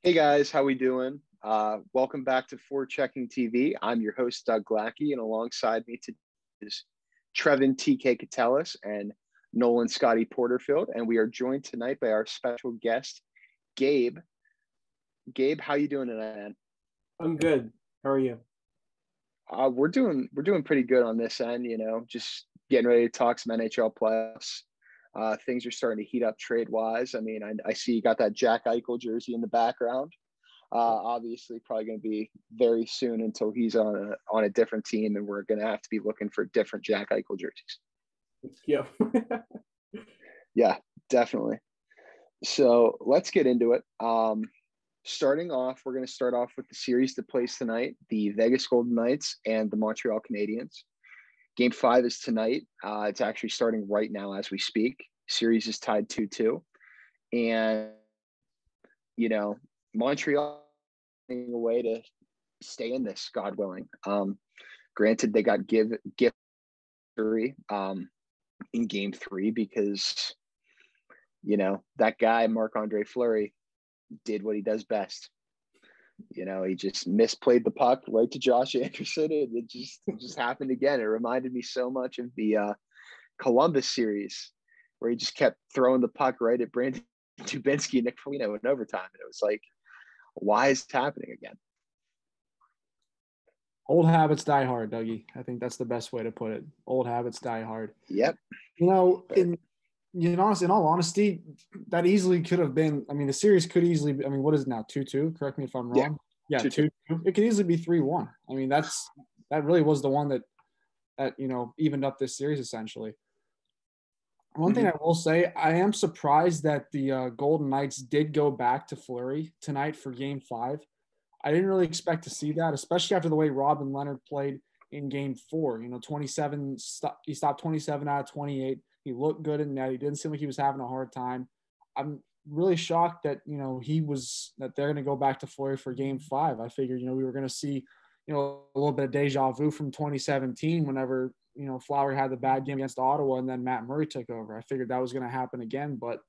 Hey guys, how we doing? Welcome back to For Checking TV. I'm your host, Doug Glackey, and alongside me today is Trevin TK Catellis and Nolan Scotty Porterfield. And we are joined tonight by our special guest, Gabe. Gabe, how you doing tonight, man? I'm good. How are you? We're doing pretty good on this end, just getting ready to talk some NHL playoffs. Things are starting to heat up trade-wise. I mean, I see you got that Jack Eichel jersey in the background. Obviously, probably going to be very soon until he's on a different team, and we're going to have to be looking for different Jack Eichel jerseys. Yeah. Yeah, definitely. So let's get into it. Starting off, we're going to start off with the series that plays tonight, the Vegas Golden Knights and the Montreal Canadiens. Game 5 is tonight. It's actually starting right now as we speak. Series is tied 2-2. And, Montreal finding a way to stay in this, God willing. Granted, they got gift in Game 3 because, that guy, Marc-Andre Fleury, did what he does best. He just misplayed the puck right to Josh Anderson, and it just happened again. It reminded me so much of the Columbus series where he just kept throwing the puck right at Brandon Dubinsky and Nick Foligno in overtime. And it was like, why is it happening again? Old habits die hard, Dougie. I think that's the best way to put it. Old habits die hard. Yep. In all honesty, that easily could have been. I mean, the series could easily be. I mean, what is it now? 2-2. Correct me if I'm wrong. Yeah, 2-2. It could easily be 3-1. I mean, that really was the one that evened up this series essentially. One thing I will say, I am surprised that the Golden Knights did go back to Fleury tonight for Game 5. I didn't really expect to see that, especially after the way Robin Leonard played in Game 4. 27. He stopped 27 out of 28. He looked good in net. He didn't seem like he was having a hard time. I'm really shocked that that they're going to go back to Fleury for Game 5. I figured we were going to see a little bit of deja vu from 2017 whenever Fleury had the bad game against Ottawa and then Matt Murray took over. I figured that was going to happen again, but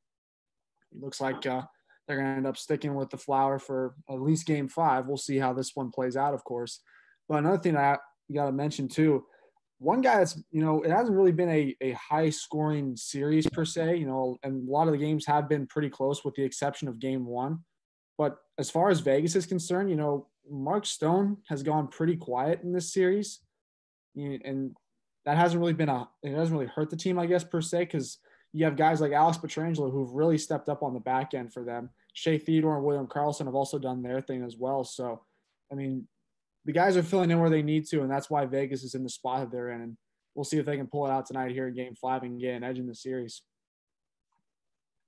it looks like they're going to end up sticking with the Fleury for at least Game 5. We'll see how this one plays out, of course. But another thing that you got to mention too. One guy that's, it hasn't really been a high-scoring series per se, and a lot of the games have been pretty close with the exception of Game 1. But as far as Vegas is concerned, Mark Stone has gone pretty quiet in this series. And that hasn't really it hasn't really hurt the team, I guess, per se, because you have guys like Alex Pietrangelo who've really stepped up on the back end for them. Shea Theodore and William Karlsson have also done their thing as well. So, I mean, the guys are filling in where they need to, and that's why Vegas is in the spot that they're in. And we'll see if they can pull it out tonight here in Game 5 and get an edge in the series.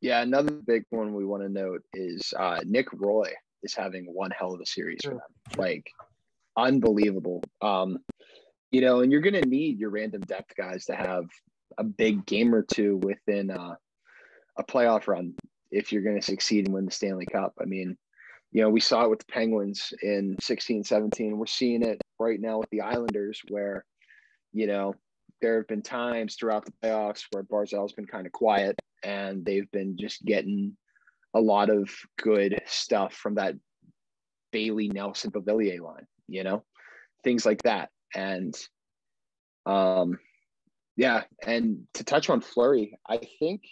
Yeah, another big one we want to note is Nick Roy is having one hell of a series for them. Like, unbelievable. And you're going to need your random depth guys to have a big game or two within a playoff run if you're going to succeed and win the Stanley Cup. I mean, we saw it with the Penguins in 16-17. We're seeing it right now with the Islanders where, there have been times throughout the playoffs where Barzal's been kind of quiet and they've been just getting a lot of good stuff from that Bailey Nelson Beauvillier line, things like that. And, and to touch on Fleury, I think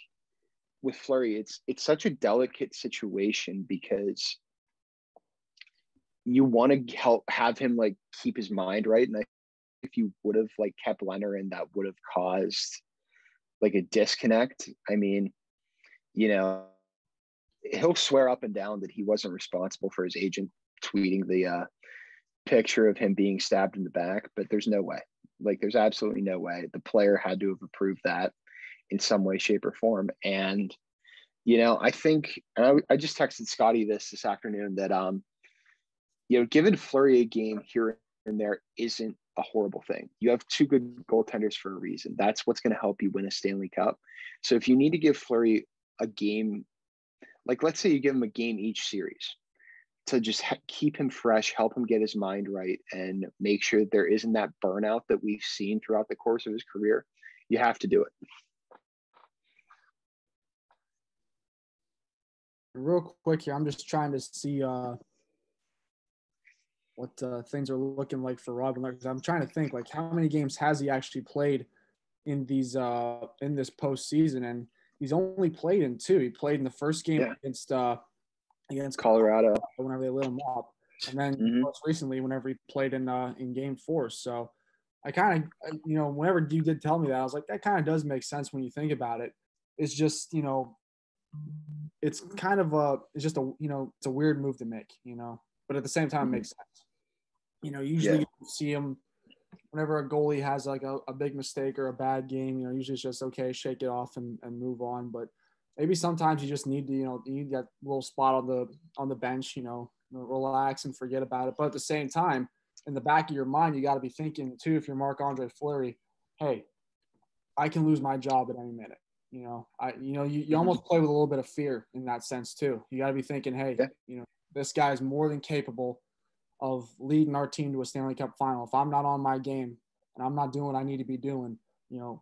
with Fleury, it's such a delicate situation because you want to have him keep his mind right. And if you would have kept Leonard in, that would have caused a disconnect. I mean, he'll swear up and down that he wasn't responsible for his agent tweeting the picture of him being stabbed in the back, but there's no way. There's absolutely no way. The player had to have approved that in some way, shape, or form. And, I think I just texted Scotty this afternoon that, giving Fleury a game here and there isn't a horrible thing. You have two good goaltenders for a reason. That's what's going to help you win a Stanley Cup. So if you need to give Fleury a game, let's say you give him a game each series to just keep him fresh, help him get his mind right, and make sure that there isn't that burnout that we've seen throughout the course of his career, you have to do it. real quick here, I'm just trying to see what things are looking like for Robin Lehner. I'm trying to think, like, how many games has he actually played in these in this postseason, and he's only played in 2. He played in the first game against Colorado whenever they lit him up, and then most recently whenever he played in Game 4. So I kind of, whenever you did tell me that, I was like, that kind of does make sense when you think about it. It's just, it's kind of it's just it's a weird move to make, but at the same time, it makes sense. Usually you see him whenever a goalie has like a big mistake or a bad game, usually it's just, okay, shake it off and move on. But maybe sometimes you just need to, you need that little spot on the bench, relax and forget about it. But at the same time, in the back of your mind, you got to be thinking too, if you're Marc-Andre Fleury, hey, I can lose my job at any minute. You almost play with a little bit of fear in that sense too. You got to be thinking, hey, this guy is more than capable of leading our team to a Stanley Cup final. If I'm not on my game and I'm not doing what I need to be doing, I'm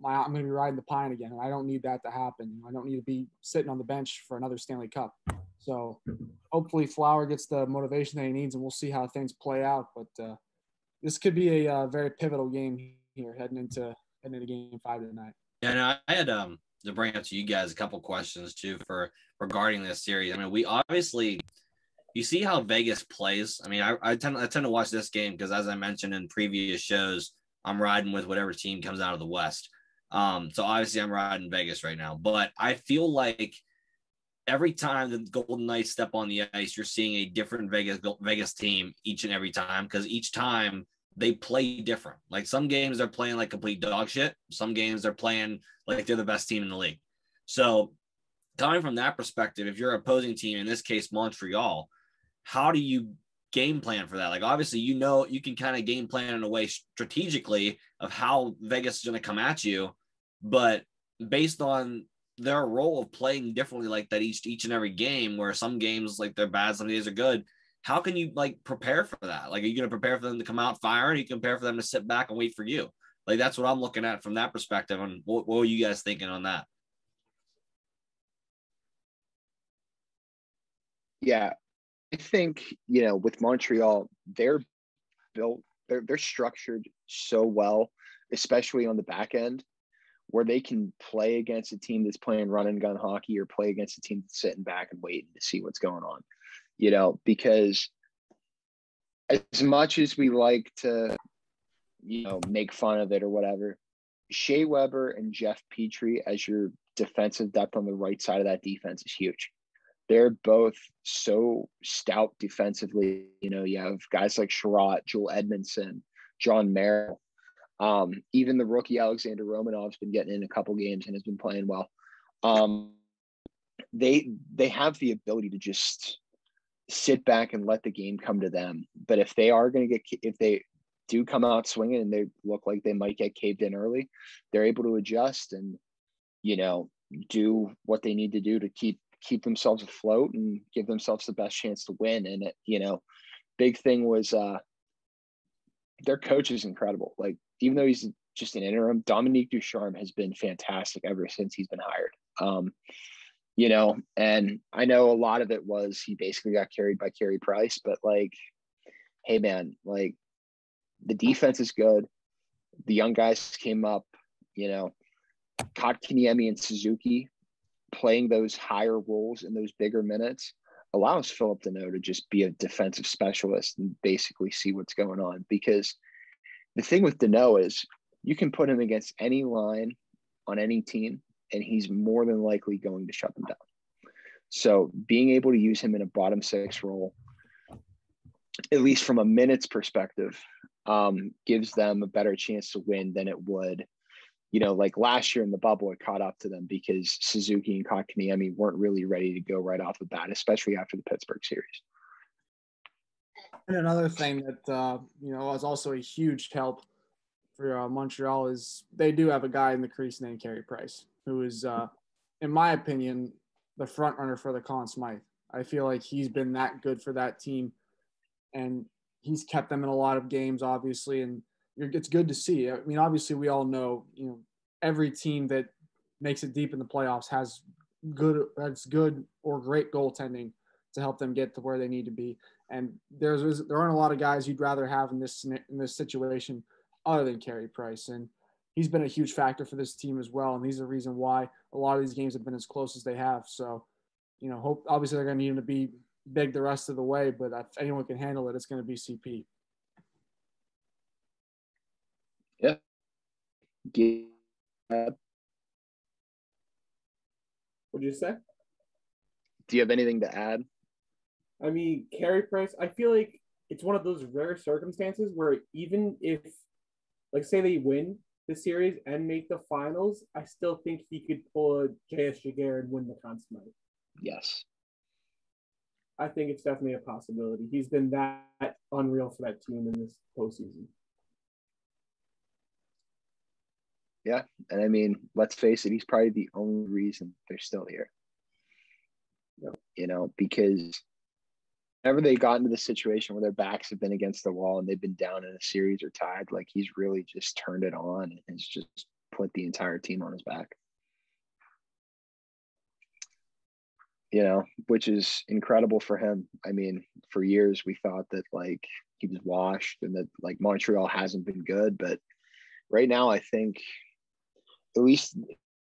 going to be riding the pine again. And I don't need that to happen. I don't need to be sitting on the bench for another Stanley Cup. So hopefully Flower gets the motivation that he needs, and we'll see how things play out. But this could be a very pivotal game here heading into Game 5 tonight. Yeah, no, I had to bring up to you guys a couple questions too regarding this series. I mean, we obviously, you see how Vegas plays. I mean, I tend to watch this game because, as I mentioned in previous shows, I'm riding with whatever team comes out of the West. So obviously I'm riding Vegas right now, but I feel like every time the Golden Knights step on the ice, you're seeing a different Vegas team each and every time, because each time they play different. Like some games they're playing like complete dog shit. Some games they're playing like they're the best team in the league. So coming from that perspective, if you're an opposing team, in this case, Montreal, how do you game plan for that? Like, obviously, you can kind of game plan in a way strategically of how Vegas is going to come at you, but based on their role of playing differently like that each and every game, where some games like they're bad, some days are good, how can you like prepare for that? Like, are you going to prepare for them to come out firing? Or you can prepare for them to sit back and wait for you? Like, that's what I'm looking at from that perspective. And what were you guys thinking on that? Yeah, I think, with Montreal, they're structured so well, especially on the back end, where they can play against a team that's playing run and gun hockey or play against a team that's sitting back and waiting to see what's going on, because as much as we like to, make fun of it or whatever, Shea Weber and Jeff Petrie as your defensive depth on the right side of that defense is huge. They're both so stout defensively. You have guys like Sherratt, Joel Edmondson, John Merrill. Even the rookie Alexander Romanov's been getting in a couple games and has been playing well. They have the ability to just sit back and let the game come to them. But if they do come out swinging and they look like they might get caved in early, they're able to adjust and, do what they need to do to keep themselves afloat and give themselves the best chance to win. And big thing was their coach is incredible. Like, even though he's just an interim, Dominique Ducharme has been fantastic ever since he's been hired. And I know a lot of it was he basically got carried by Carey Price, but like, hey man, like the defense is good. The young guys came up, Kotkaniemi and Suzuki playing those higher roles in those bigger minutes allows Philip Deneau to just be a defensive specialist and basically see what's going on. Because the thing with Deneau is you can put him against any line on any team and he's more than likely going to shut them down. So being able to use him in a bottom six role, at least from a minutes perspective, gives them a better chance to win than it would, like last year in the bubble, it caught up to them because Suzuki and Kotkaniemi weren't really ready to go right off the bat, especially after the Pittsburgh series. And another thing that, was also a huge help for Montreal is they do have a guy in the crease named Carey Price, who is, in my opinion, the front runner for the Conn Smythe. I feel like he's been that good for that team, and he's kept them in a lot of games, obviously, and it's good to see. I mean, obviously, we all know, every team that makes it deep in the playoffs has, good or great goaltending to help them get to where they need to be. And there aren't a lot of guys you'd rather have in this situation other than Carey Price. And he's been a huge factor for this team as well. And he's the reason why a lot of these games have been as close as they have. So, obviously they're going to need him to be big the rest of the way, but if anyone can handle it, it's going to be CP. Yeah. What'd you say? Do you have anything to add? I mean, Carey Price, I feel like it's one of those rare circumstances where even if, like, say they win the series and make the finals, I still think he could pull a J.S. Jaguar and win the Conn Smythe. Yes. I think it's definitely a possibility. He's been that unreal for that team in this postseason. Yeah. And I mean, let's face it, he's probably the only reason they're still here. Yep. Because whenever they got into the situation where their backs have been against the wall and they've been down in a series or tied, like he's really just turned it on and has just put the entire team on his back. Which is incredible for him. I mean, for years we thought that like he was washed and that like Montreal hasn't been good, but right now I think at least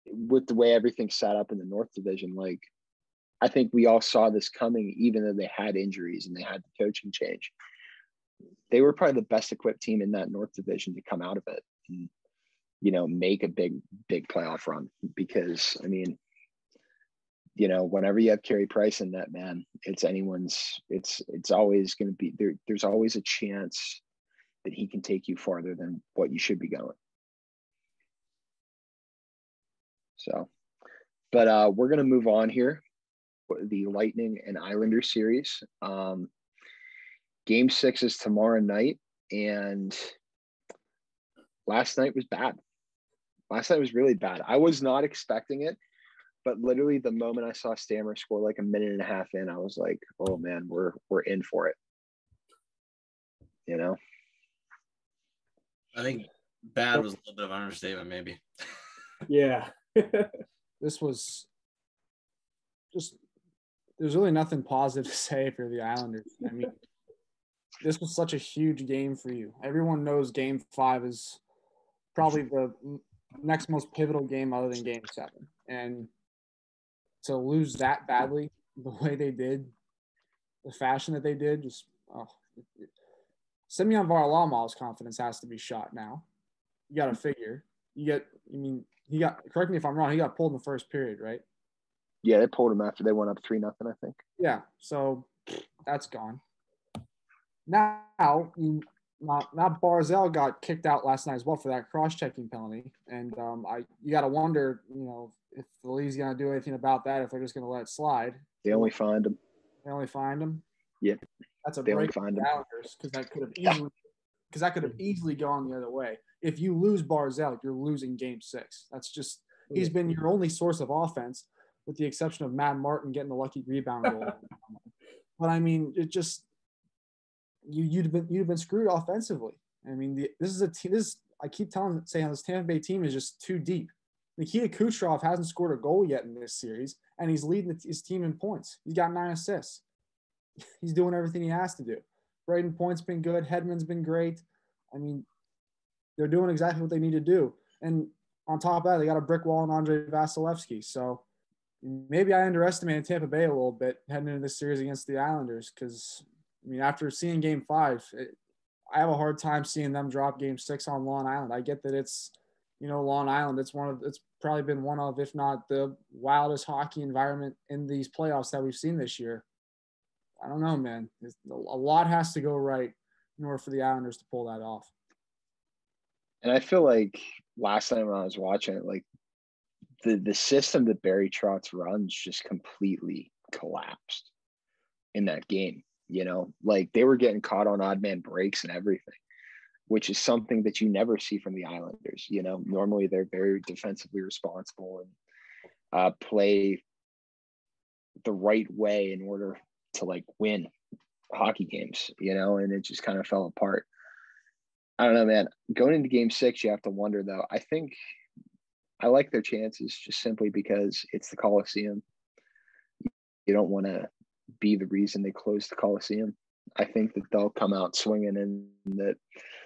with the way everything's set up in the North Division, like I think we all saw this coming, even though they had injuries and they had the coaching change. They were probably the best equipped team in that North Division to come out of it and, make a big playoff run. Because, I mean, whenever you have Carey Price in that, man, it's always going to be there. There's always a chance that he can take you farther than what you should be going. So, but we're going to move on here. The Lightning and Islanders series. Game 6 is tomorrow night, and last night was bad. Last night was really bad. I was not expecting it, but literally the moment I saw Stammer score like a minute and a half in, I was like, "Oh man, we're in for it." I think bad was a little bit of an understatement, maybe. Yeah. This was just. There's really nothing positive to say for the Islanders. I mean, this was such a huge game for you. Everyone knows Game 5 is probably the next most pivotal game other than Game 7. And to lose that badly, the way they did, the fashion that they did, Semyon Varlamov's confidence has to be shot now. You got to figure. Correct me if I'm wrong, he got pulled in the first period, right? Yeah, they pulled him after they went up 3-0, I think. Yeah, so that's gone. Now, Barzal got kicked out last night as well for that cross-checking penalty, and you got to wonder, if the league's going to do anything about that, if they're just going to let it slide. They only fined him. Yeah, that's a break for the Islanders because that could have easily gone the other way. If you lose Barzal, you're losing Game 6. That's just he's been your only source of offense, with the exception of Matt Martin getting the lucky rebound goal. But I mean, it just you'd been screwed offensively. I mean, this is a team. I keep saying this Tampa Bay team is just too deep. Nikita Kucherov hasn't scored a goal yet in this series, and he's leading his team in points. He's got 9 assists. He's doing everything he has to do. Braden Point's been good. Hedman's been great. I mean, they're doing exactly what they need to do. And on top of that, they got a brick wall in Andrei Vasilevsky. So maybe I underestimated Tampa Bay a little bit heading into this series against the Islanders because, I mean, after seeing Game 5, I have a hard time seeing them drop Game 6 on Long Island. I get that it's, Long Island. It's probably been one of, if not the wildest hockey environment in these playoffs that we've seen this year. I don't know, man. A lot has to go right in order for the Islanders to pull that off. And I feel like last time when I was watching it, like the system that Barry Trotz runs just completely collapsed in that game. Like they were getting caught on odd man breaks and everything, which is something that you never see from the Islanders. Normally they're very defensively responsible and play the right way in order to like win hockey games, and it just kind of fell apart. I don't know, man. Going into Game 6, you have to wonder though. I think I like their chances just simply because it's the Coliseum. You don't want to be the reason they close the Coliseum. I think that they'll come out swinging and that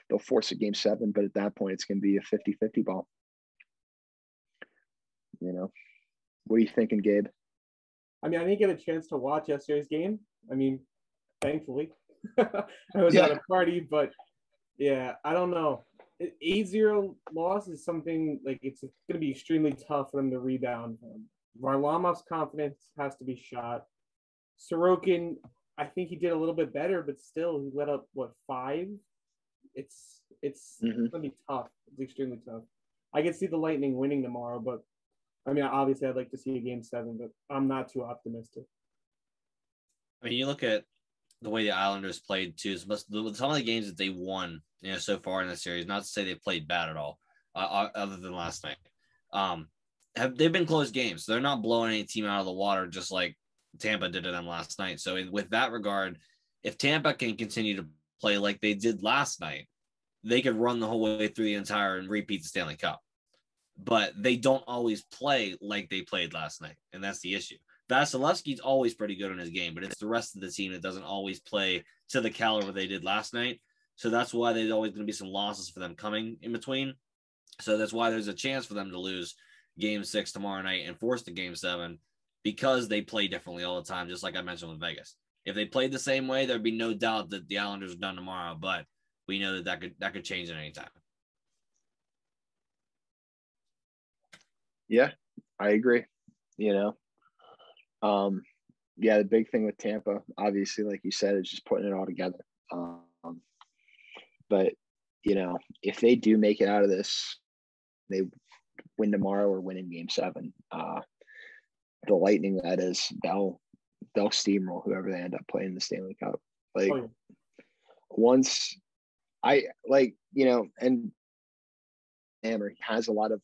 they'll force a game 7, but at that point, it's going to be a 50-50 ball. You know, what are you thinking, Gabe? I mean, I didn't get a chance to watch yesterday's game. I mean, thankfully, I was at a party, but yeah, I don't know. 8-0 loss is something like it's going to be extremely tough for them to rebound. Varlamov's confidence has to be shot. Sorokin, I think he did a little bit better, but still, he let up, 5? It's going to be tough. It's extremely tough. I could see the Lightning winning tomorrow, but I mean, obviously, I'd like to see a game 7, but I'm not too optimistic. I mean, you look at the way the Islanders played too. Some of the games that they won, so far in the series. Not to say they played bad at all, other than last night. They've been close games. They're not blowing any team out of the water, just like Tampa did to them last night. So with that regard, if Tampa can continue to play like they did last night, they could run the whole way through the entire and repeat the Stanley Cup. But they don't always play like they played last night, and that's the issue. Vasilevsky's always pretty good in his game, but it's the rest of the team that doesn't always play to the caliber they did last night. So that's why there's always going to be some losses for them coming in between. So that's why there's a chance for them to lose game 6 tomorrow night and force the game 7 because they play differently all the time, just like I mentioned with Vegas. If they played the same way, there'd be no doubt that the Islanders are done tomorrow, but we know that could change at any time. Yeah, I agree. The big thing with Tampa, obviously, like you said, is just putting it all together. But if they do make it out of this, they win tomorrow or win in game 7. The Lightning, that is, they'll steamroll whoever they end up playing in the Stanley Cup. Once and Hammer has a lot of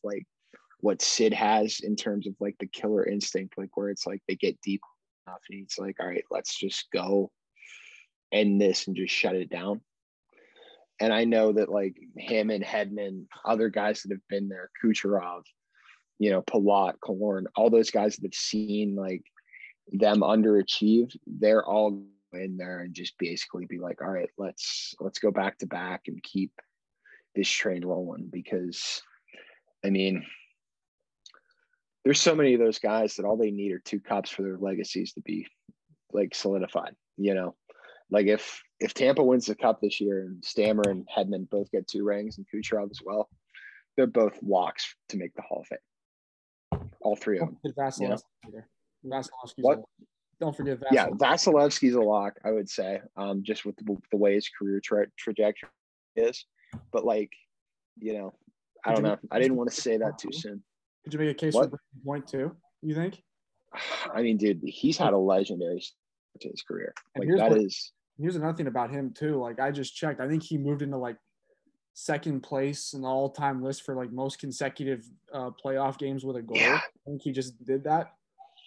what Sid has in terms of the killer instinct, where it's they get deep enough and it's all right, let's just go end this and just shut it down. And I know that him and Hedman, other guys that have been there, Kucherov, Palat, Killorn, all those guys that have seen them underachieve, they're all in there and just basically be all right, let's go back to back and keep this train rolling, because I mean, there's so many of those guys that all they need are 2 cups for their legacies to be solidified. If Tampa wins the cup this year and Stammer and Hedman both get 2 rings and Kucherov as well, they're both locks to make the Hall of Fame. All 3 of them. Vasilevsky's don't forget Vasilevsky. Yeah, Vasilevsky's a lock, I would say, just with the way his career trajectory is. But I don't know. I didn't want to say that too soon. Could you make a case for point too, you think? I mean, dude, he's had a legendary start to his career. Here's another thing about him too. I just checked. I think he moved into second place in the all-time list for most consecutive playoff games with a goal. Yeah. I think he just did that.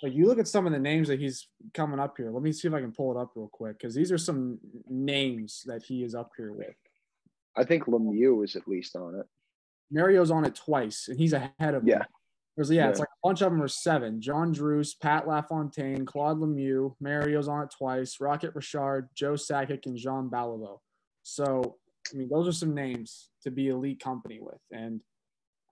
You look at some of the names that he's coming up here. Let me see if I can pull it up real quick, because these are some names that he is up here with. I think Lemieux is at least on it. Mario's on it twice, and he's ahead of him. Yeah. It's a bunch of them are 7. John Druce, Pat LaFontaine, Claude Lemieux, Mario's on it twice, Rocket Richard, Joe Sakic, and Jean Baliveau. So, I mean, those are some names to be elite company with. And,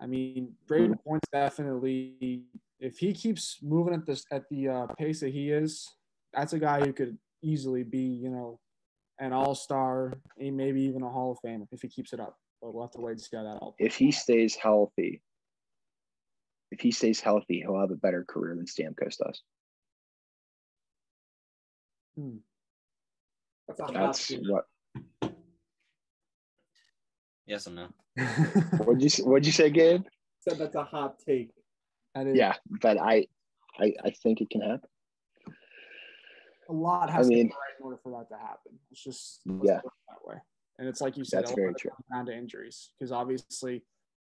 I mean, Braden Point's definitely, if he keeps moving at the pace that he is, that's a guy who could easily be, an all-star, maybe even a Hall of Famer if he keeps it up. But we'll have to wait and see how that all plays. If he stays healthy, he'll have a better career than Stamkos does. That's what. Yes and no. What'd you say, Gabe? Said that's a hot take. Yeah, but I think it can happen. A lot has to go right in order for that to happen. It's just that way. And it's like you said, that's very true. Down to injuries, because obviously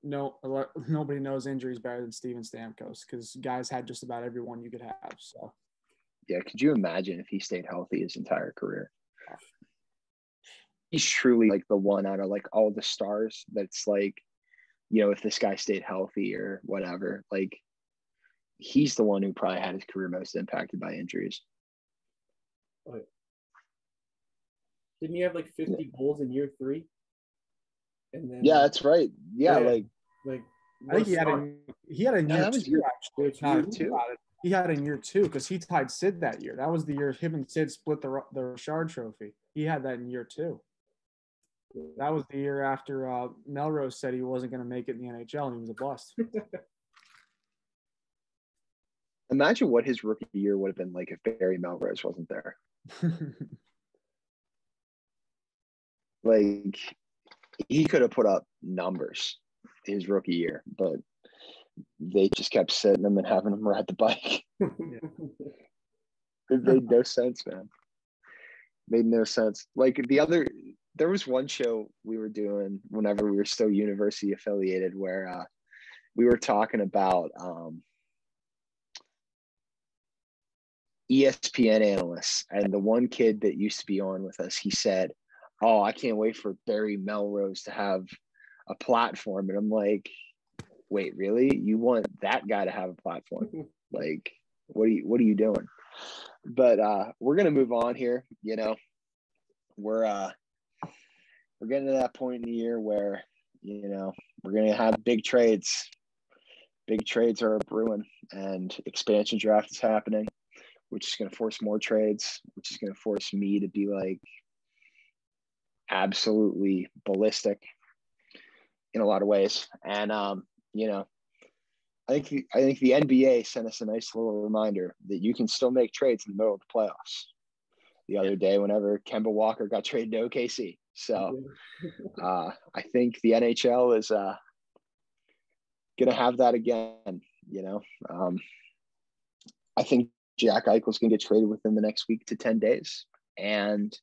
nobody knows injuries better than Steven Stamkos, because guys had just about everyone you could have. So yeah, could you imagine if he stayed healthy his entire career? He's truly the one out of all the stars that's if this guy stayed healthy or whatever, like he's the one who probably had his career most impacted by injuries. Didn't he have like 50 goals in year 3? And then that's right. Yeah, like I think he had a year that was two, actually. year two. He had in year 2 because he tied Sid that year. That was the year him and Sid split the Richard Trophy. He had that in year 2. That was the year after Melrose said he wasn't going to make it in the NHL and he was a bust. Imagine what his rookie year would have been like if Barry Melrose wasn't there. Like, he could have put up numbers his rookie year, but they just kept sitting him and having him ride the bike. It made no sense, man. Made no sense. Like there was one show we were doing whenever we were still university affiliated where we were talking about ESPN analysts, and the one kid that used to be on with us, he said, "Oh, I can't wait for Barry Melrose to have a platform." And I'm like, "Wait, really? You want that guy to have a platform? Like, what are you doing?" But we're gonna move on here. We're getting to that point in the year where we're gonna have big trades. Big trades are brewing, and expansion draft is happening, which is going to force more trades, which is going to force me to be like absolutely ballistic in a lot of ways. And I think the NBA sent us a nice little reminder that you can still make trades in the middle of the playoffs. The other day, whenever Kemba Walker got traded to OKC. So I think the NHL is going to have that again. I think Jack Eichel's going to get traded within the next week to 10 days. And,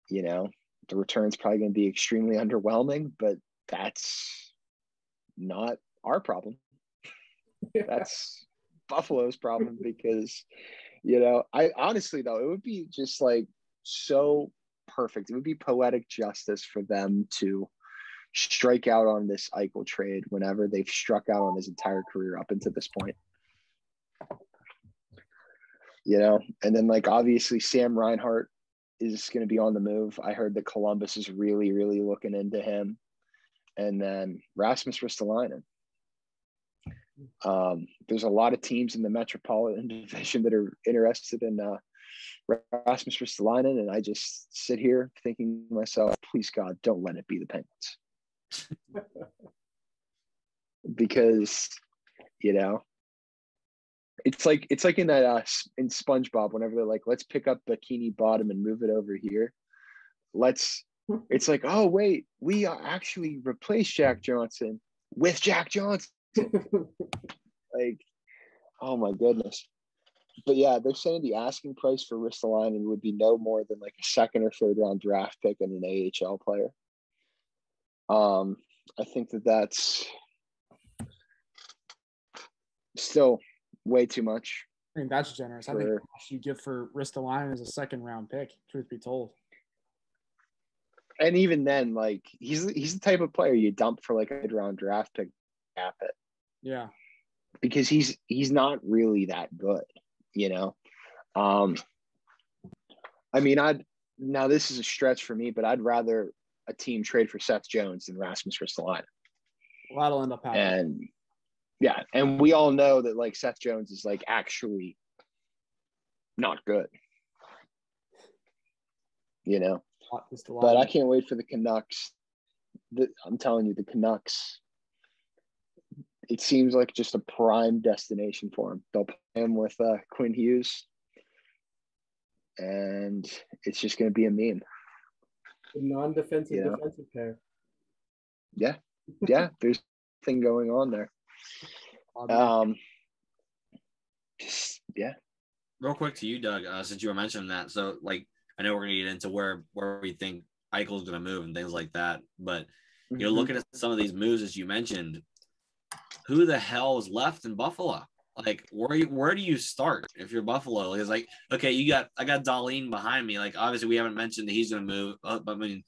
the return's probably going to be extremely underwhelming, but that's not our problem. That's Buffalo's problem because, I honestly, though, it would be just like so perfect. It would be poetic justice for them to strike out on this Eichel trade whenever they've struck out on his entire career up until this point. And then like obviously Sam Reinhart is going to be on the move. I heard that Columbus is really, really looking into him. And then Rasmus Ristolainen. There's a lot of teams in the Metropolitan Division that are interested in Rasmus Ristolainen, and I just sit here thinking to myself, please God, don't let it be the Penguins. Because, it's like in that in SpongeBob, whenever they're like, let's pick up Bikini Bottom and move it over here. It's like, oh wait, we actually replaced Jack Johnson with Jack Johnson. Like, oh my goodness. But yeah, they're saying the asking price for Ristolainen would be no more than like a second or third round draft pick and an AHL player. I think that's still way too much. I think that's generous. I think you give for Ristolainen as a second round pick, truth be told. And even then, like he's the type of player you dump for like a mid-round draft pick, cap it. Yeah. Because he's not really that good, I mean, now this is a stretch for me, but I'd rather a team trade for Seth Jones than Rasmus Ristolainen. Well, that'll end up happening. And yeah, and we all know that like Seth Jones is like actually not good, But I can't wait for the Canucks. I'm telling you, the Canucks. It seems like just a prime destination for him. They'll play him with Quinn Hughes, and it's just going to be a meme. The non-defensive defensive pair. Yeah, there's a thing going on there. Yeah. Real quick to you, Doug, since you were mentioning that. So, like, I know we're going to get into where we think Eichel's going to move and things like that. But, looking at some of these moves, as you mentioned, who the hell is left in Buffalo? Like, where do you start if you're Buffalo? It's like, okay, I got Dahlin behind me. Like, obviously, we haven't mentioned that he's going to move. But, I mean,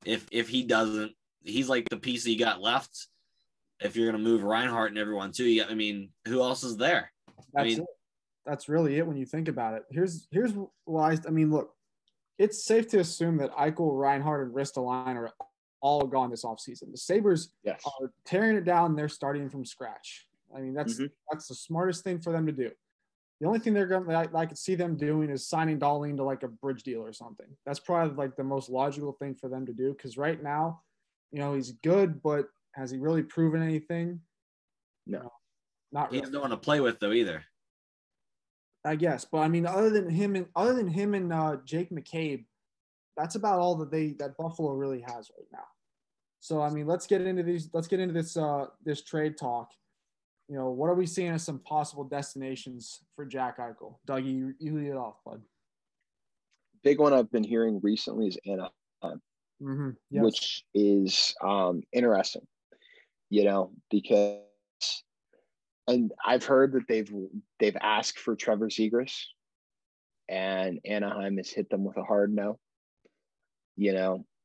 if he doesn't, he's like the piece that you got left. if you're going to move Reinhart and everyone too, who else is there? It. That's really it when you think about it. Here's why. Look, it's safe to assume that Eichel, Reinhart, and Ristolainen are all gone this offseason. The Sabres are tearing it down. They're starting from scratch. That's the smartest thing for them to do. The only thing I could see them doing is signing Dahlin to like a bridge deal or something. That's probably like the most logical thing for them to do, because right now, he's good, but has he really proven anything? No, not really. He's no one to play with though either. I guess, but other than him and Jake McCabe, that's about all that Buffalo really has right now. So let's get into this trade talk. What are we seeing as some possible destinations for Jack Eichel? Dougie, you lead it off, bud. Big one I've been hearing recently is Anaheim, yes. which is interesting, because, and I've heard that they've asked for Trevor Zegras, and Anaheim has hit them with a hard no.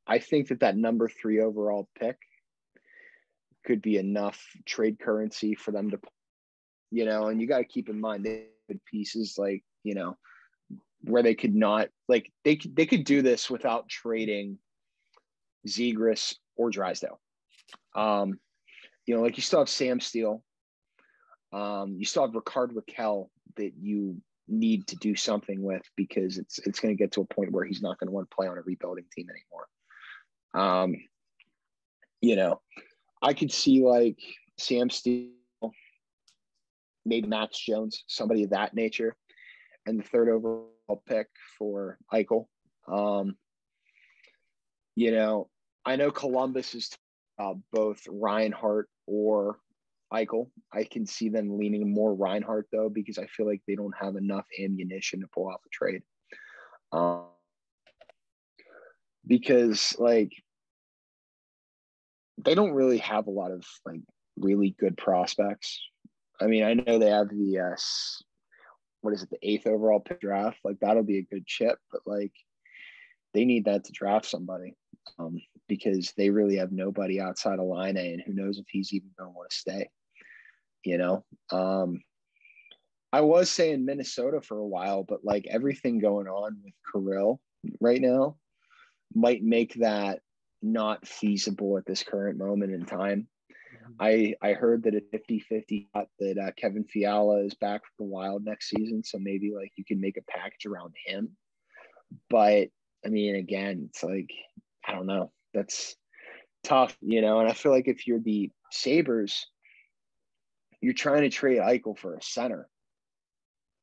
I think that number 3 overall pick could be enough trade currency for them to, and you got to keep in mind they have pieces like, where they could not, like they could do this without trading Zegras or Drysdale. Like you still have Sam Steele. You still have Ricard Raquel that you need to do something with, because it's going to get to a point where he's not going to want to play on a rebuilding team anymore. I could see like Sam Steele, maybe Max Jones, somebody of that nature, and the 3rd overall pick for Eichel. I know Columbus is both Reinhart or Eichel. I can see them leaning more Reinhart though, because I feel like they don't have enough ammunition to pull off a trade. Because like they don't really have a lot of like really good prospects. I know they have the the 8th overall pick draft. Like that'll be a good chip, but like they need that to draft somebody, because they really have nobody outside of Line A, and who knows if he's even going to want to stay. I was saying Minnesota for a while, but like everything going on with Kirill right now might make that not feasible at this current moment in time. I heard that a 50-50 that Kevin Fiala is back for the Wild next season, so maybe like you can make a package around him. But again, it's like, I don't know. That's tough, and I feel like if you're the Sabres, you're trying to trade Eichel for a center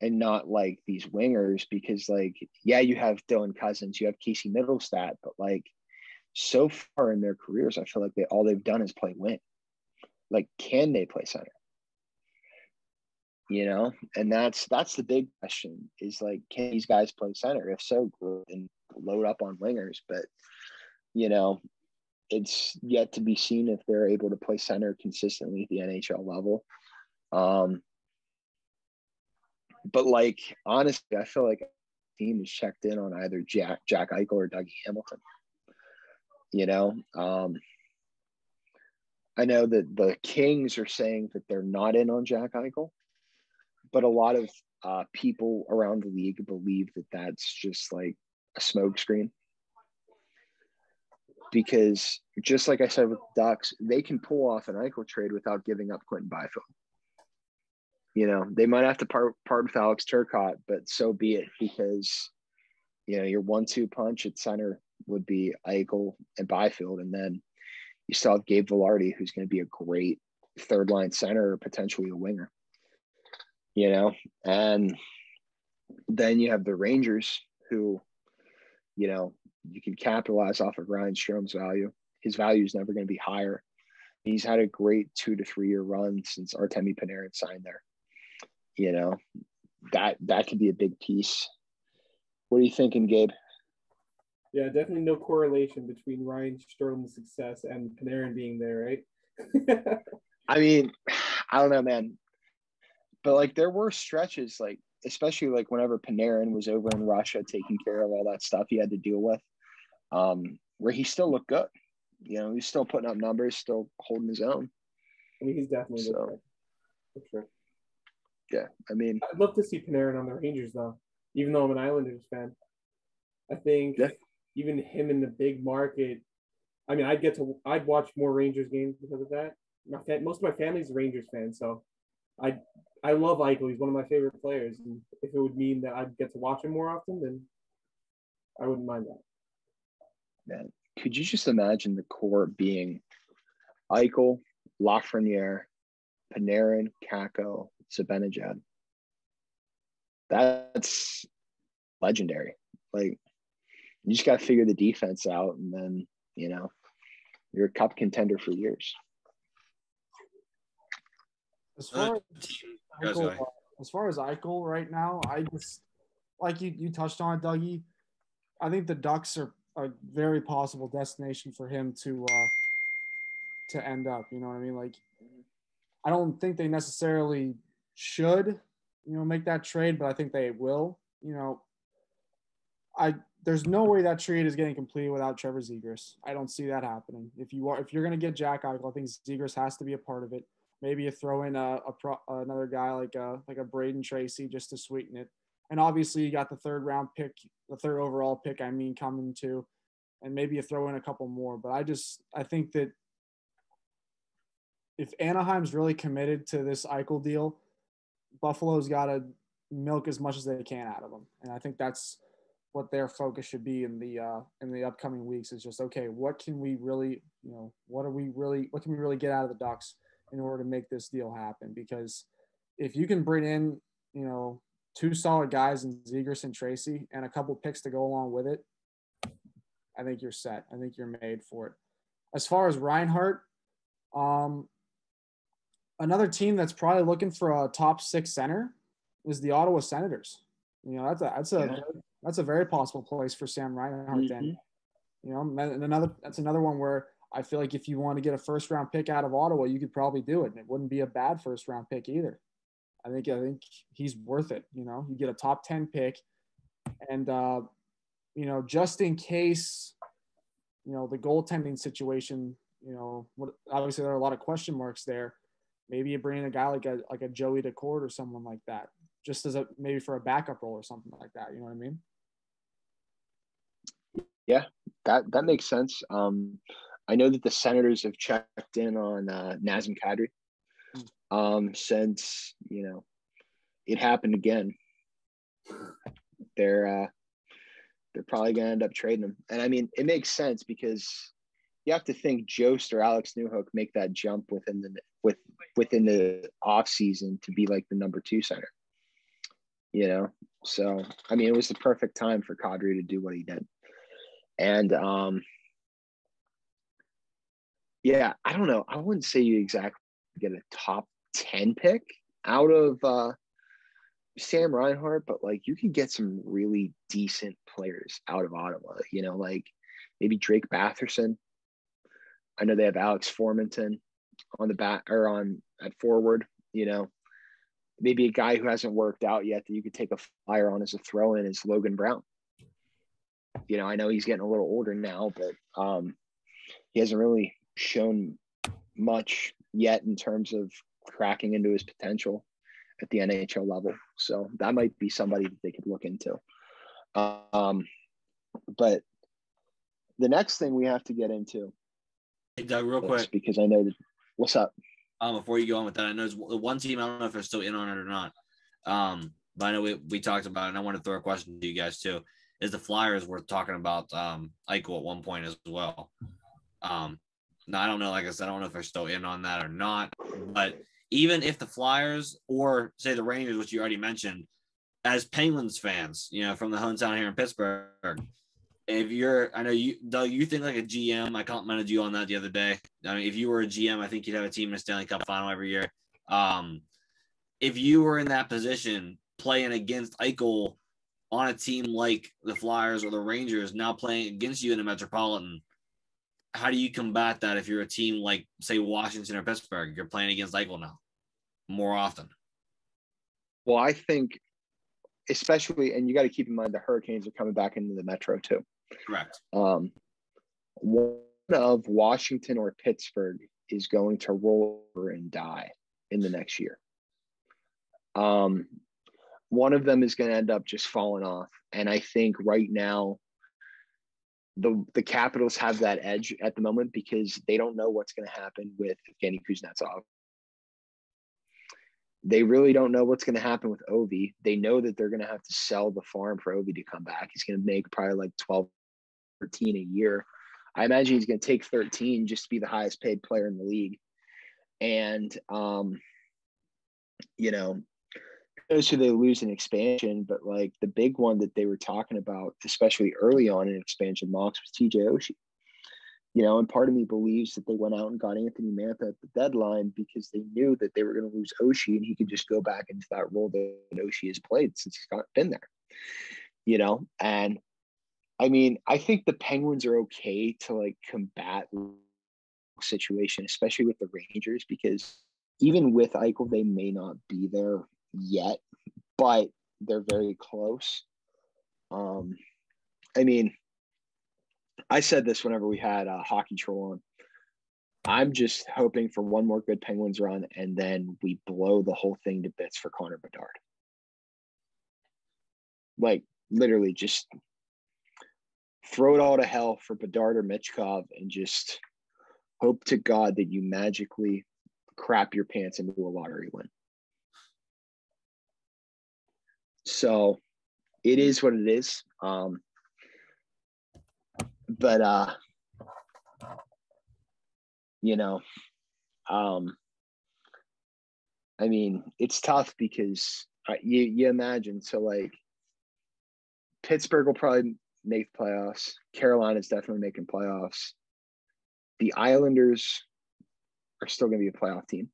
and not like these wingers, because like, yeah, you have Dylan Cousins, you have Casey Middlestat, but like so far in their careers, I feel like all they've done is play wing. Like, can they play center? And that's the big question, is like, can these guys play center? If so, and load up on wingers. But, it's yet to be seen if they're able to play center consistently at the NHL level. But like, honestly, I feel like the team is checked in on either Jack Eichel or Dougie Hamilton. I know that the Kings are saying that they're not in on Jack Eichel, but a lot of people around the league believe that that's just like a smokescreen. Because just like I said with the Ducks, they can pull off an Eichel trade without giving up Quentin Byfield. They might have to part with Alex Turcotte, but so be it, because, your 1-2 punch at center would be Eichel and Byfield, and then you still have Gabe Vilardi, who's going to be a great 3rd-line center or potentially a winger. And then you have the Rangers, who, you can capitalize off of Ryan Strom's value. His value is never going to be higher. He's had a great 2 to 3 year run since Artemi Panarin signed there. That could be a big piece. What are you thinking, Gabe? Yeah, definitely no correlation between Ryan Strom's success and Panarin being there, right? I don't know, man. But like, there were stretches, like, especially like whenever Panarin was over in Russia taking care of all that stuff he had to deal with, where he still looked good. He's still putting up numbers, still holding his own. I mean, he's definitely good So for sure. yeah, I mean, I'd love to see Panarin on the Rangers though, even though I'm an Islanders fan. I think even him in the big market. I mean, I'd watch more Rangers games because of that. Most of my family's a Rangers fan, so I love Eichel. He's one of my favorite players, and if it would mean that I'd get to watch him more often, then I wouldn't mind that. man, could you just imagine the core being Eichel, Lafreniere, Panarin, Kakko, Zibanejad? That's legendary. Like, you just got to figure the defense out, and then, you're a cup contender for years. As far as Eichel right now, I just like you touched on it, Dougie. I think the Ducks are a very possible destination for him to end up. You know what I mean? Like, I don't think they necessarily should, make that trade, but I think they will. There's no way that trade is getting completed without Trevor Zegras. I don't see that happening. If you're going to get Jack Eichel, I think Zegras has to be a part of it. Maybe you throw in another guy like a Braden Tracy just to sweeten it. And obviously you got the third overall pick, coming too. And maybe you throw in a couple more. But I think that if Anaheim's really committed to this Eichel deal, Buffalo's got to milk as much as they can out of him. And I think that's what their focus should be in the upcoming weeks is just, okay, what can we really get out of the Ducks in order to make this deal happen? Because if you can bring in, two solid guys in Zegras and Tracy and a couple picks to go along with it, I think you're set. I think you're made for it. As far as Reinhart, another team that's probably looking for a top 6 center is the Ottawa Senators. That's a very possible place for Sam Reinhart. Then, that's another one where I feel like if you want to get a first round pick out of Ottawa, you could probably do it, and it wouldn't be a bad first round pick either. I think he's worth it. You get a top 10 pick, and just in case, the goaltending situation, obviously there are a lot of question marks there. Maybe you bring in a guy like a Joey Decord or someone like that, just as maybe for a backup role or something like that. You know what I mean? Yeah, that makes sense. I know that the Senators have checked in on Nazem Kadri since it happened again. They're probably going to end up trading him, and I mean it makes sense because you have to think Jost or Alex Newhook make that jump within the off season to be like the number 2 center. So I mean it was the perfect time for Kadri to do what he did. And yeah, I don't know. I wouldn't say you exactly get a top 10 pick out of Sam Reinhart, but like you can get some really decent players out of Ottawa, like maybe Drake Batherson. I know they have Alex Formenton on the back or at forward, maybe a guy who hasn't worked out yet that you could take a flyer on as a throw in is Logan Brown. I know he's getting a little older now, but he hasn't really shown much yet in terms of cracking into his potential at the NHL level. So that might be somebody that they could look into. But the next thing we have to get into. Hey, Doug, real quick. Because I know that. What's up? Before you go on with that, I know there's one team, I don't know if they're still in on it or not. But I know we talked about it, and I want to throw a question to you guys too. Is the Flyers worth talking about Eichel at one point as well? Now, I don't know. Like I said, I don't know if they're still in on that or not. But even if the Flyers or, say, the Rangers, which you already mentioned, as Penguins fans, from the hometown here in Pittsburgh, I know you, Doug, you think like a GM. I complimented you on that the other day. I mean, if you were a GM, I think you'd have a team in a Stanley Cup final every year. If you were in that position playing against Eichel on a team like the Flyers or the Rangers now playing against you in the Metropolitan, how do you combat that if you're a team like, say, Washington or Pittsburgh? You're playing against Eichel now more often. Well, I think especially, and you got to keep in mind the Hurricanes are coming back into the Metro too. Correct. One of Washington or Pittsburgh is going to roll over and die in the next year. One of them is going to end up just falling off. And I think right now, the Capitals have that edge at the moment because they don't know what's going to happen with Evgeny Kuznetsov. They really don't know what's going to happen with Ovi. They know that they're going to have to sell the farm for Ovi to come back. He's going to make probably like 12, 13 a year. I imagine he's going to take 13 just to be the highest paid player in the league. And, you know, so they lose an expansion, but like the big one that they were talking about, especially early on in expansion mocks, was TJ Oshie. You know, and part of me believes that they went out and got Anthony Mantha at the deadline because they knew that they were going to lose Oshie and he could just go back into that role that Oshie has played since he's been there. You know, and I mean, I think the Penguins are okay to like combat the situation, especially with the Rangers, because even with Eichel, they may not be there yet, but they're very close. I mean, I said this whenever we had Hockey Troll on. I'm just hoping for one more good Penguins run, and then we blow the whole thing to bits for Connor Bedard. Like, literally just throw it all to hell for Bedard or Michkov and just hope to God that you magically crap your pants into a lottery win. So it is what it is. But you know, I mean, it's tough because you imagine, so like Pittsburgh will probably make playoffs. Carolina's definitely making playoffs. The Islanders are still going to be a playoff team.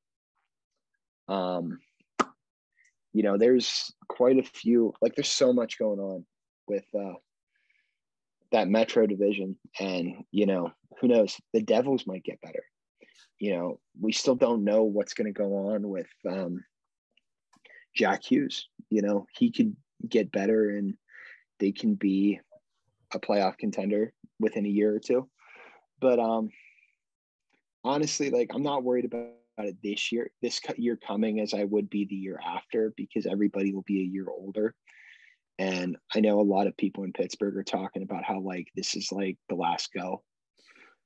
You know, there's quite a few, like there's so much going on with that Metro division. And, you know, who knows? The Devils might get better. You know, we still don't know what's going to go on with Jack Hughes. You know, he could get better and they can be a playoff contender within a year or two. But honestly, like I'm not worried about it this year coming as I would be the year after, because everybody will be a year older. And I know a lot of people in Pittsburgh are talking about how like this is like the last go.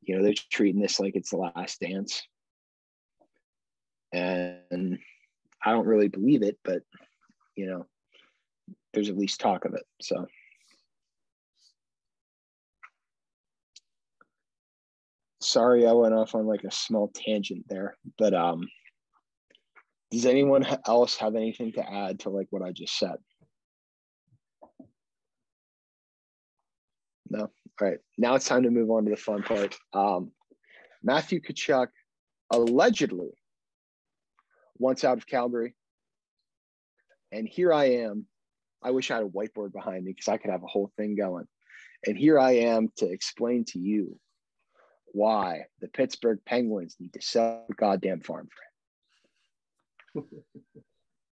You know, they're treating this like it's the last dance. And I don't really believe it, but you know, there's at least talk of it. So sorry, I went off on like a small tangent there, but does anyone else have anything to add to like what I just said? No. All right. Now it's time to move on to the fun part. Matthew Tkachuk allegedly wants out of Calgary. And here I am. I wish I had a whiteboard behind me because I could have a whole thing going. And here I am to explain to you why the Pittsburgh Penguins need to sell the goddamn farm for him.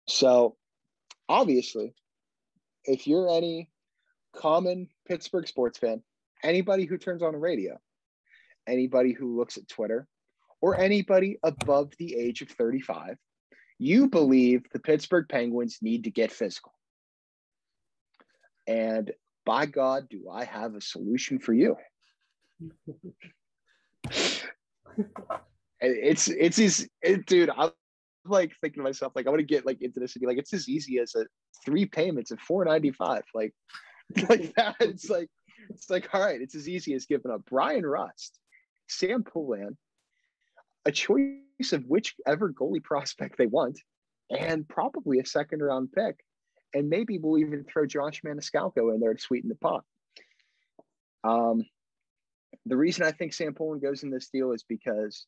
So, obviously, if you're any common Pittsburgh sports fan, anybody who turns on a radio, anybody who looks at Twitter, or anybody above the age of 35, you believe the Pittsburgh Penguins need to get physical. And by God, do I have a solution for you. Dude, I'm like thinking to myself, like, I want to get like into this and be like, it's as easy as 3 payments of $495. Like that. It's like, all right, it's as easy as giving up Brian Rust, Sam Poulin, a choice of whichever goalie prospect they want, and probably a second round pick. And maybe we'll even throw Josh Maniscalco in there to sweeten the pot. The reason I think Sam Poulin goes in this deal is because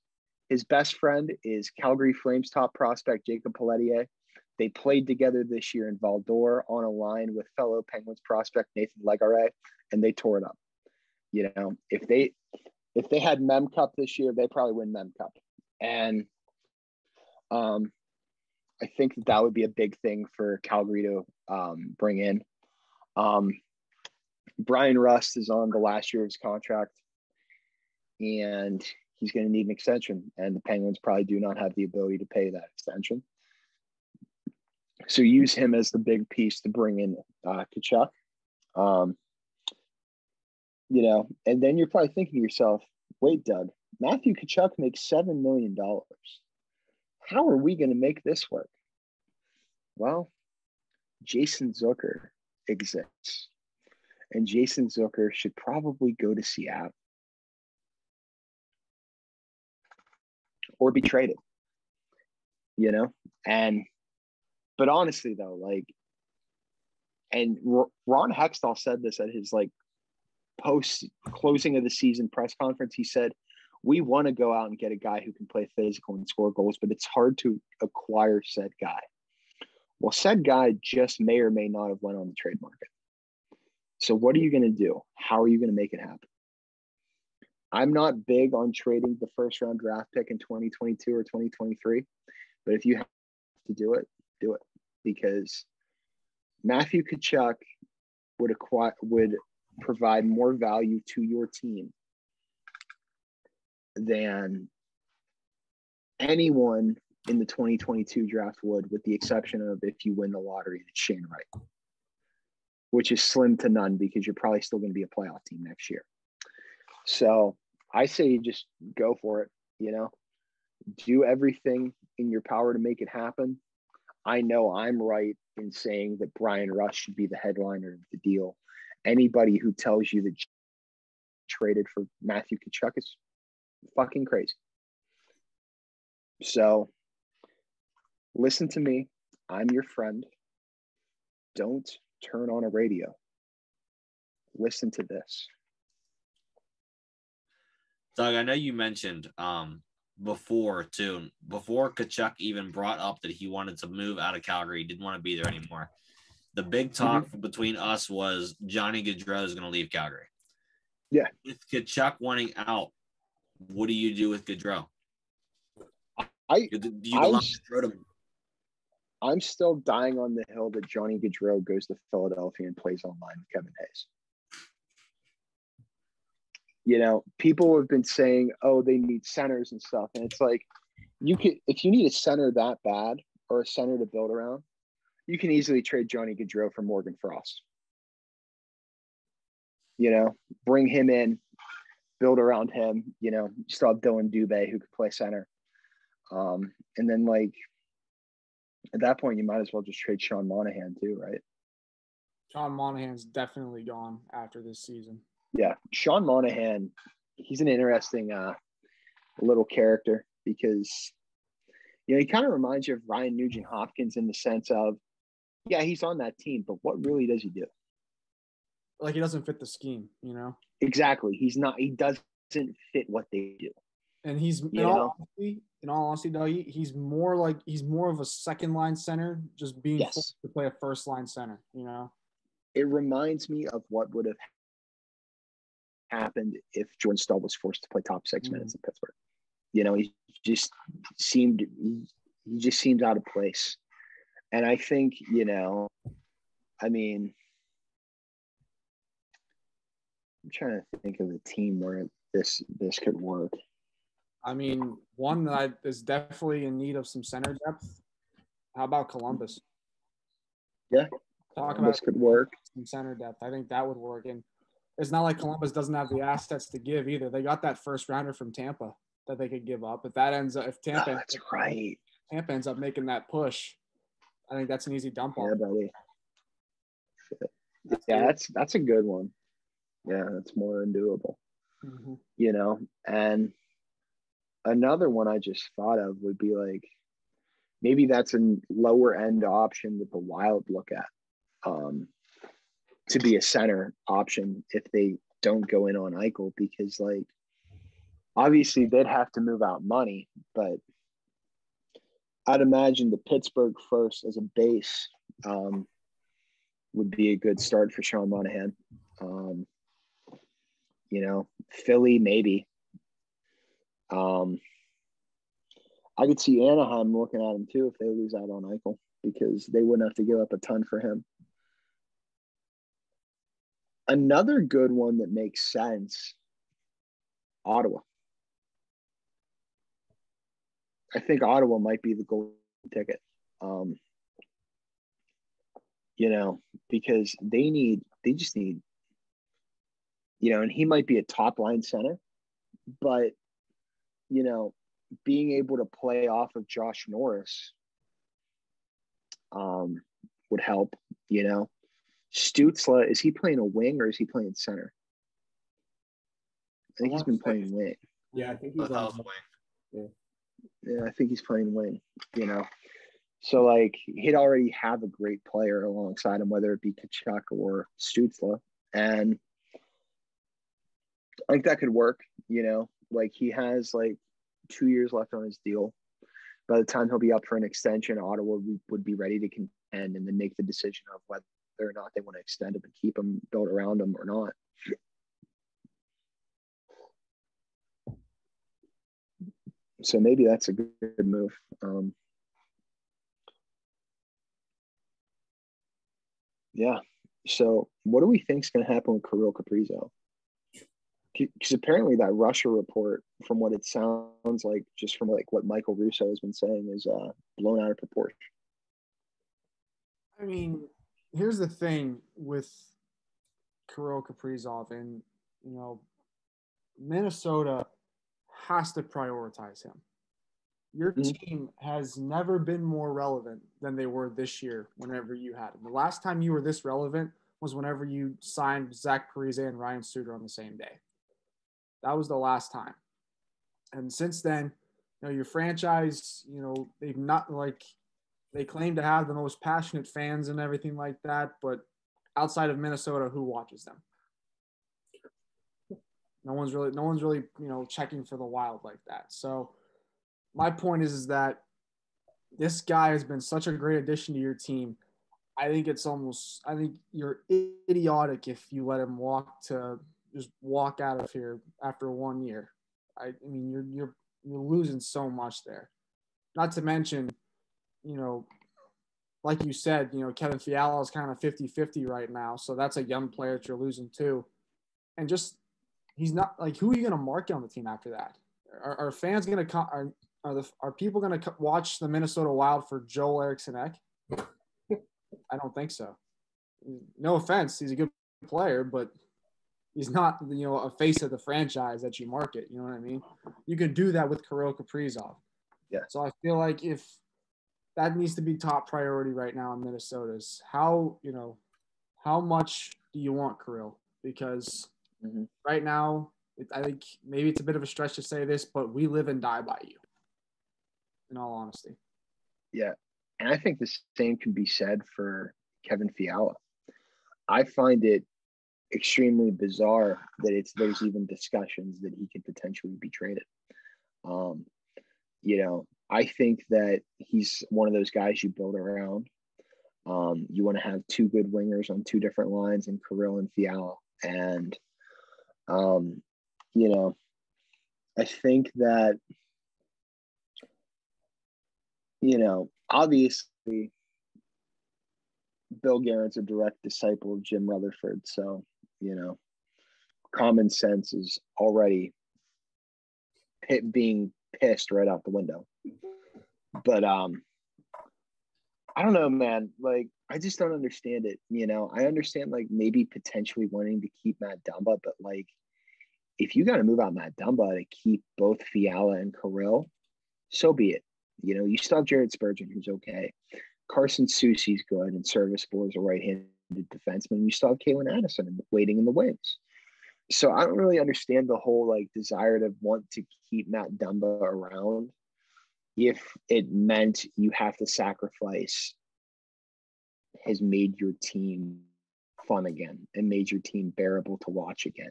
his best friend is Calgary Flames top prospect Jacob Pelletier. They played together this year in Val-d'Or on a line with fellow Penguins prospect Nathan Legare, and they tore it up. You know, if they had Mem Cup this year, they probably win Mem Cup. And I think that would be a big thing for Calgary to bring in. Brian Rust is on the last year of his contract, and he's going to need an extension, and the Penguins probably do not have the ability to pay that extension. So use him as the big piece to bring in Tkachuk. And then you're probably thinking to yourself, wait, Doug, Matthew Tkachuk makes $7 million. How are we going to make this work? Well, Jason Zucker exists. And Jason Zucker should probably go to Seattle or be traded, but honestly though, and Ron Hextall said this at his post closing of the season press conference. He said, we want to go out and get a guy who can play physical and score goals, but it's hard to acquire said guy. Well, said guy just may or may not have went on the trade market. So what are you going to do? How are you going to make it happen? I'm not big on trading the first round draft pick in 2022 or 2023, but if you have to do it, because Matthew Tkachuk would provide more value to your team than anyone in the 2022 draft would, with the exception of if you win the lottery, it's Shane Wright, which is slim to none because you're probably still going to be a playoff team next year. So I say you just go for it, do everything in your power to make it happen. I know I'm right in saying that Brian Rush should be the headliner of the deal. Anybody who tells you that traded for Matthew Tkachuk is fucking crazy. So listen to me. I'm your friend. Don't turn on a radio. Listen to this. Doug, I know you mentioned before Tkachuk even brought up that he wanted to move out of Calgary, he didn't want to be there anymore. The big talk between us was Johnny Gaudreau is going to leave Calgary. Yeah. With Tkachuk wanting out, what do you do with Gaudreau? I'm still dying on the hill that Johnny Gaudreau goes to Philadelphia and plays online with Kevin Hayes. People have been saying, oh, they need centers and stuff. And it's like, if you need a center that bad or a center to build around, you can easily trade Johnny Gaudreau for Morgan Frost. Bring him in, build around him. You still have Dylan Dubé who could play center. And then at that point, you might as well just trade Sean Monahan too, right? Sean Monahan's definitely gone after this season. Yeah, Sean Monahan, he's an interesting little character because, he kind of reminds you of Ryan Nugent-Hopkins in the sense of, yeah, he's on that team, but what really does he do? He doesn't fit the scheme, Exactly. He doesn't fit what they do. And he's, in all honesty, though, he's more of a second line center, just being forced to play a first line center, It reminds me of what would have happened if Jordan Staal was forced to play top 6 minutes in Pittsburgh. He just seems out of place. And I think, I'm trying to think of a team where this could work. One that is definitely in need of some center depth. How about Columbus? Yeah, Columbus could work. Some center depth. I think that would work. And it's not like Columbus doesn't have the assets to give either. They got that first rounder from Tampa that they could give up. If Tampa ends up making that push, I think that's an easy dump on. Yeah, buddy. That's a good one. Yeah, that's more undoable. And another one I just thought of would be maybe that's a lower end option that the Wild look at to be a center option if they don't go in on Eichel, because obviously they'd have to move out money, but I'd imagine the Pittsburgh first as a base would be a good start for Sean Monahan. Philly, maybe. I could see Anaheim looking at him too if they lose out on Eichel, because they wouldn't have to give up a ton for him. Another good one that makes sense, Ottawa. I think Ottawa might be the golden ticket. Because they just need, and he might be a top line center, but, being able to play off of Josh Norris would help, Stützle, is he playing a wing or is he playing center? I think he's been playing wing. Yeah, I think he's on wing. Yeah, I think he's playing wing, So, like, he'd already have a great player alongside him, whether it be Tkachuk or Stützle. And I think that could work, Like, he has, 2 years left on his deal. By the time he'll be up for an extension, Ottawa would be ready to contend and then make the decision of whether or not they want to extend him and keep him, build around him or not. So maybe that's a good move. Yeah. So what do we think is going to happen with Kirill Kaprizov? Because apparently that Russia report, from what it sounds like, just from what Michael Russo has been saying, is blown out of proportion. I mean, here's the thing with Kirill Kaprizov, and Minnesota has to prioritize him. Your team has never been more relevant than they were this year whenever you had him. The last time you were this relevant was whenever you signed Zach Parise and Ryan Suter on the same day. That was the last time. And since then, your franchise, they've not, they claim to have the most passionate fans and everything like that, but outside of Minnesota, who watches them? No one's really, checking for the Wild like that. So my point is that this guy has been such a great addition to your team. I think you're idiotic if you let him just walk out of here after 1 year. I mean, you're losing so much there. Not to mention, like you said, Kevin Fiala is kind of 50-50 right now. So that's a young player that you're losing too. And just, he's not, who are you going to market on the team after that? Are fans going to come? Are people going to watch the Minnesota Wild for Joel Eriksson-Ek? I don't think so. No offense, he's a good player, but he's not, a face of the franchise that you market. You know what I mean? You can do that with Kirill Kaprizov. Yeah. So I feel like if that needs to be top priority right now in Minnesota's, how much do you want Kirill? Because right now, I think maybe it's a bit of a stretch to say this, but we live and die by you. In all honesty. Yeah. And I think the same can be said for Kevin Fiala. I find it extremely bizarre that there's even discussions that he could potentially be traded. I think that he's one of those guys you build around. You want to have two good wingers on two different lines in Kirill and Fiala. And, I think that, obviously Bill Guerin's a direct disciple of Jim Rutherford. So, common sense is already being pissed right out the window. But I don't know, man. I just don't understand it. I understand maybe potentially wanting to keep Matt Dumba, but if you got to move out Matt Dumba to keep both Fiala and Kirill, so be it. You still have Jared Spurgeon, who's okay. Carson Soucy's good and serviceable as a right-handed defenseman. You still have Kalen Addison waiting in the wings. So I don't really understand the whole desire to want to keep Matt Dumba around if it meant you have to sacrifice has made your team fun again and made your team bearable to watch again.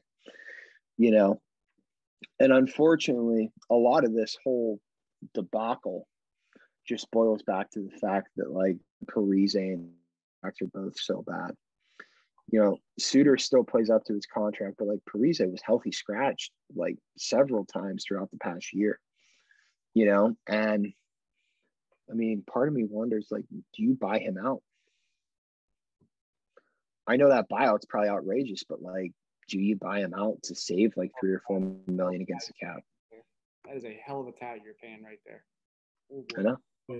And unfortunately, a lot of this whole debacle just boils back to the fact that Parise and Tkachuk are both so bad. Suter still plays up to his contract, but Parise was healthy scratched several times throughout the past year. And I mean, part of me wonders do you buy him out? I know that buyout's probably outrageous, but do you buy him out to save $3 or $4 million against the cap? That is a hell of a tag you're paying right there. I know. Yeah.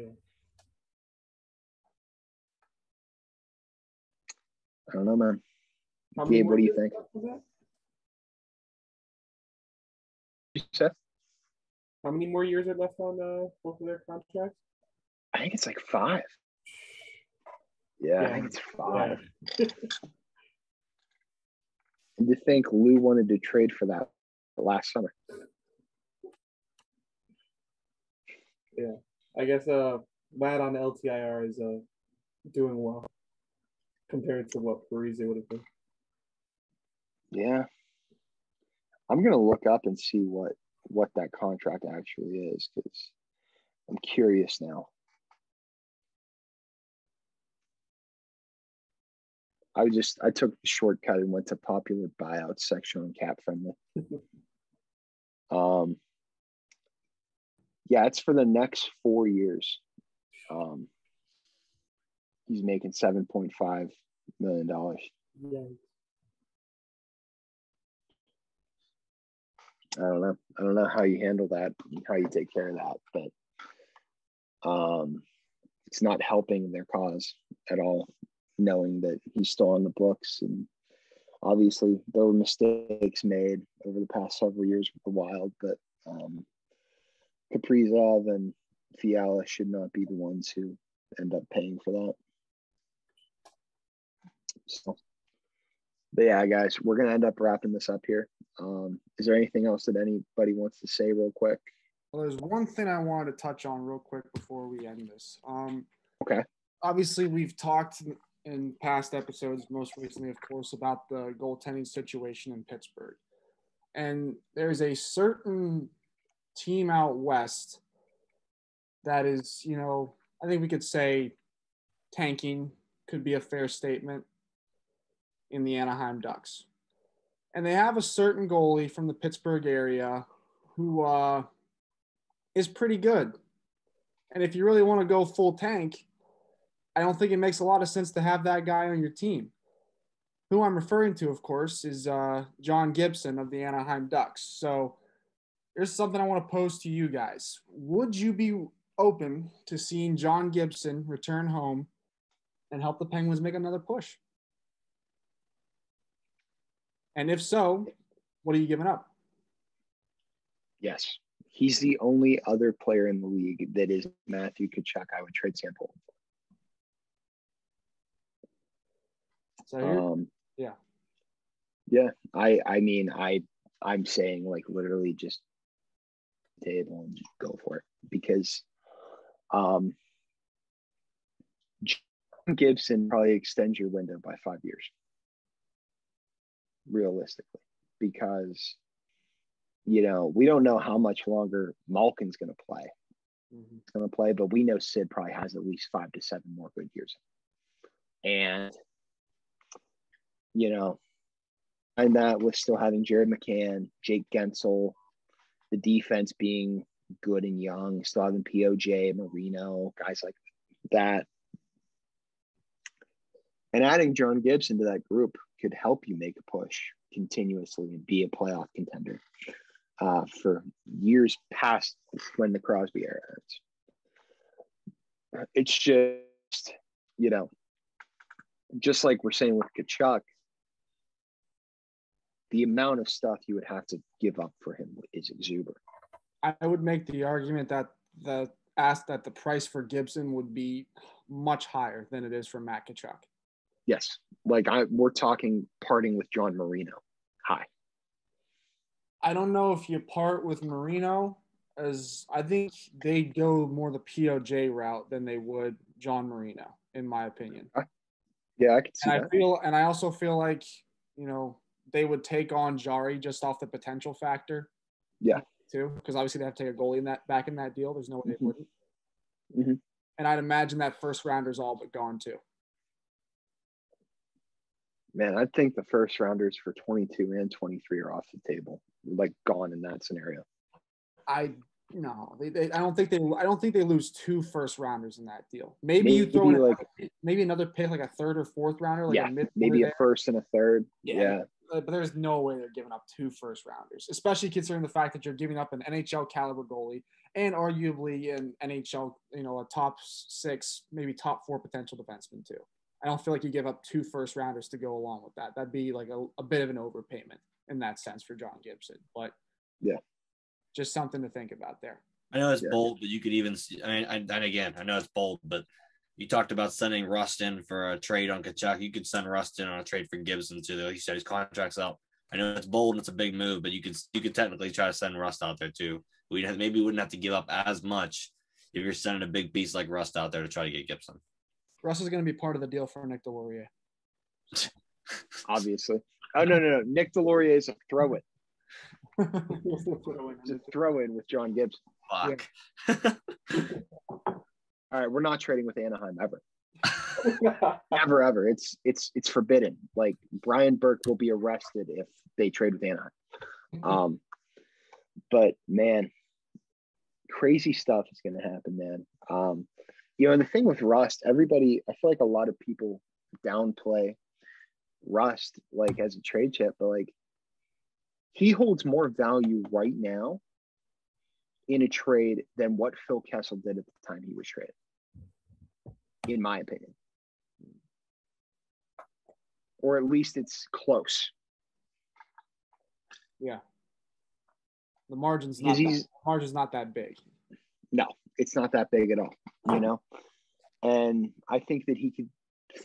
I don't know, man. How many Gabe, more what do you years think? left of that? Seth? How many more years are left on both of their contracts? I think it's like 5. Yeah, I think it's 5. Yeah. And to think Lou wanted to trade for that last summer. Yeah. I guess Lad on LTIR is doing well compared to what Parise would have been. Yeah. I'm gonna look up and see what that contract actually is, because I'm curious now. I took the shortcut and went to popular buyout section on Cap Friendly. Yeah, it's for the next 4 years. He's making $7.5 million. Yeah. I don't know how you handle that, how you take care of that, but it's not helping their cause at all, knowing that he's still on the books. And obviously there were mistakes made over the past several years with the Wild, but Kaprizov and Fiala should not be the ones who end up paying for that. So, but yeah, guys, we're going to end up wrapping this up here. Is there anything else that anybody wants to say real quick? Well, there's one thing I wanted to touch on real quick before we end this. Okay. Obviously, we've talked in past episodes, most recently, of course, about the goaltending situation in Pittsburgh. And there's a certain team out west that is, I think we could say tanking could be a fair statement in the Anaheim Ducks. And they have a certain goalie from the Pittsburgh area who is pretty good. And if you really want to go full tank, I don't think it makes a lot of sense to have that guy on your team. Who I'm referring to, of course, is John Gibson of the Anaheim Ducks. So here's something I want to pose to you guys. Would you be open to seeing John Gibson return home and help the Penguins make another push? And if so, what are you giving up? Yes. He's the only other player in the league that is Matthew Tkachuk I would trade Sam Poland for. So yeah. Yeah. I mean, I'm saying like literally just table and just go for it, because John Gibson probably extends your window by 5 years. Realistically, because we don't know how much longer Malkin's going to play. Mm-hmm. He's going to play, but we know Sid probably has at least 5 to 7 more good years. And and that with still having Jared McCann, Jake Gensel, the defense being good and young, still having POJ, Marino, guys like that. And adding John Gibson to that group could help you make a push continuously and be a playoff contender for years past when the Crosby era ends. It's just, just like we're saying with Tkachuk, the amount of stuff you would have to give up for him is exuberant. I would make the argument that the price for Gibson would be much higher than it is for Matt Tkachuk. Yes. Like we're talking parting with John Marino. High. I don't know if you part with Marino, as I think they go more the POJ route than they would John Marino, in my opinion. Yeah, I can see that. I also feel like, they would take on Jari just off the potential factor. Yeah. Too, because obviously they have to take a goalie back in that deal. There's no way they wouldn't. Mm-hmm. And I'd imagine that first rounder's all but gone too. Man, I think the first rounders for 22 and 23 are off the table, like gone in that scenario. I don't think they lose 2 first rounders in that deal. Maybe you throw in maybe another pick, like a third or fourth rounder, like maybe a first and a third. Yeah. but there's no way they're giving up 2 first-rounders, especially considering the fact that you're giving up an NHL caliber goalie and arguably an NHL, a top 6, maybe top 4 potential defenseman too. I don't feel like you give up 2 first-rounders to go along with that. That'd be like a bit of an overpayment in that sense for John Gibson. But yeah, just something to think about there. I know it's bold, but you could even see. And again, I know it's bold, but you talked about sending Rust in for a trade on Tkachuk. You could send Rust in on a trade for Gibson too. Like you said, his contract's up. I know it's bold and it's a big move, but you could technically try to send Rust out there too. Maybe wouldn't have to give up as much if you're sending a big piece like Rust out there to try to get Gibson. Rust is going to be part of the deal for Nick Delorier. Obviously. Oh no! Nick Delorier is a throw-in. Just throw in with John Gibson. Fuck. Yeah. All right, we're not trading with Anaheim ever. ever. It's forbidden. Like Brian Burke will be arrested if they trade with Anaheim. But man, crazy stuff is going to happen, man. And the thing with Rust, everybody, I feel like a lot of people downplay Rust like as a trade chip, but like he holds more value right now in a trade than what Phil Kessel did at the time he was traded, in my opinion. Or at least it's close. Yeah. The margin's not that big. No, it's not that big at all, And I think that he could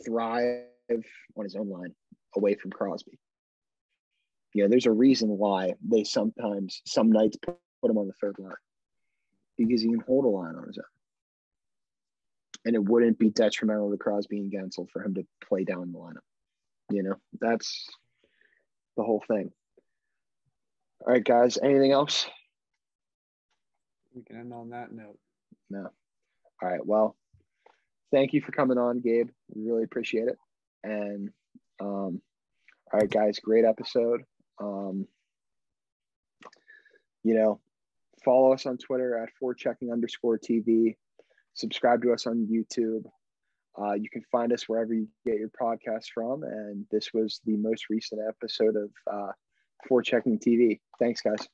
thrive on his own line away from Crosby. There's a reason why they some nights put him on the third line, because he can hold a line on his own. And it wouldn't be detrimental to Crosby and Gensel for him to play down the lineup. That's the whole thing. All right, guys, anything else? We can end on that note. No. All right, well, thank you for coming on, Gabe. We really appreciate it. And all right, guys, great episode. Follow us on Twitter at @forechecking_TV. Subscribe to us on YouTube. You can find us wherever you get your podcasts from. And this was the most recent episode of Forechecking TV. Thanks, guys.